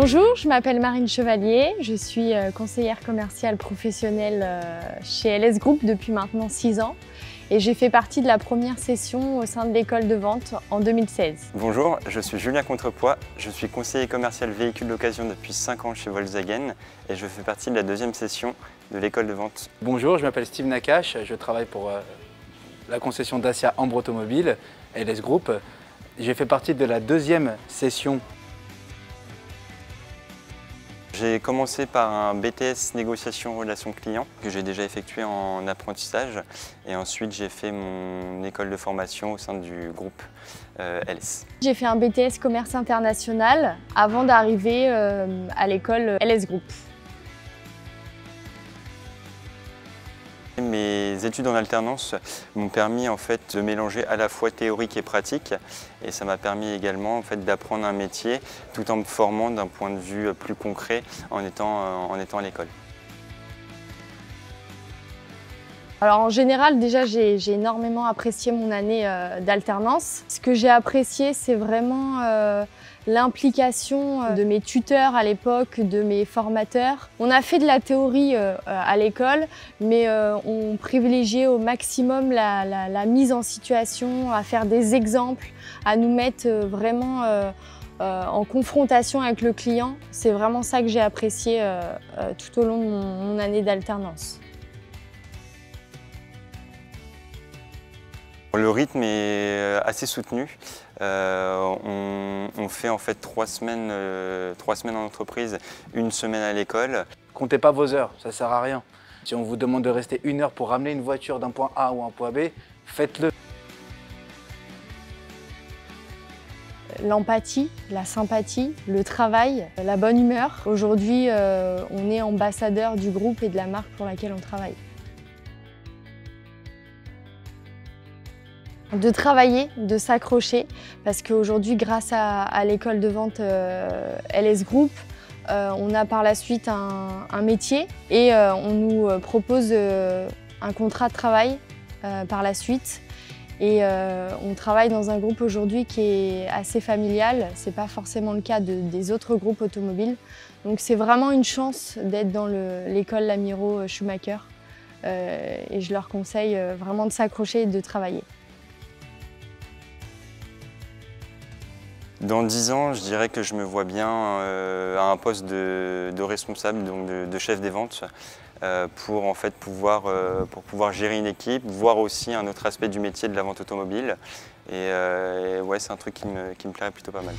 Bonjour, je m'appelle Marine Chevalier, je suis conseillère commerciale professionnelle chez LS Group depuis maintenant 6 ans et j'ai fait partie de la première session au sein de l'école de vente en 2016. Bonjour, je suis Julien Contrepoix, je suis conseiller commercial véhicule d'occasion depuis 5 ans chez Volkswagen et je fais partie de la deuxième session de l'école de vente. Bonjour, je m'appelle Steve Nakache, je travaille pour la concession Dacia Ambre Automobile, LS Group. J'ai fait partie de la deuxième session. J'ai commencé par un BTS négociation relation client que j'ai déjà effectué en apprentissage et ensuite j'ai fait mon école de formation au sein du groupe LS. J'ai fait un BTS commerce international avant d'arriver à l'école LS Group. Mes études en alternance m'ont permis en fait de mélanger à la fois théorique et pratique et ça m'a permis également en fait d'apprendre un métier tout en me formant d'un point de vue plus concret en étant à l'école. Alors en général, déjà j'ai énormément apprécié mon année d'alternance. Ce que j'ai apprécié, c'est vraiment l'implication de mes tuteurs à l'époque, de mes formateurs. On a fait de la théorie à l'école, mais on privilégiait au maximum la mise en situation, à faire des exemples, à nous mettre vraiment en confrontation avec le client. C'est vraiment ça que j'ai apprécié tout au long de mon année d'alternance. Le rythme est assez soutenu. On fait en fait 3 semaines en entreprise, 1 semaine à l'école. Comptez pas vos heures, ça sert à rien. Si on vous demande de rester 1 heure pour ramener une voiture d'un point A ou un point B, faites-le. L'empathie, la sympathie, le travail, la bonne humeur. Aujourd'hui, on est ambassadeur du groupe et de la marque pour laquelle on travaille. De travailler, de s'accrocher, parce qu'aujourd'hui, grâce à l'école de vente LS Group, on a par la suite un métier et on nous propose un contrat de travail par la suite. Et on travaille dans un groupe aujourd'hui qui est assez familial, c'est pas forcément le cas des autres groupes automobiles. Donc c'est vraiment une chance d'être dans l'école Lamiro Schumacher et je leur conseille vraiment de s'accrocher et de travailler. Dans 10 ans, je dirais que je me vois bien à un poste de responsable, donc de chef des ventes, pour en fait pouvoir gérer une équipe, voir aussi un autre aspect du métier de la vente automobile. Et ouais, c'est un truc qui me plairait plutôt pas mal.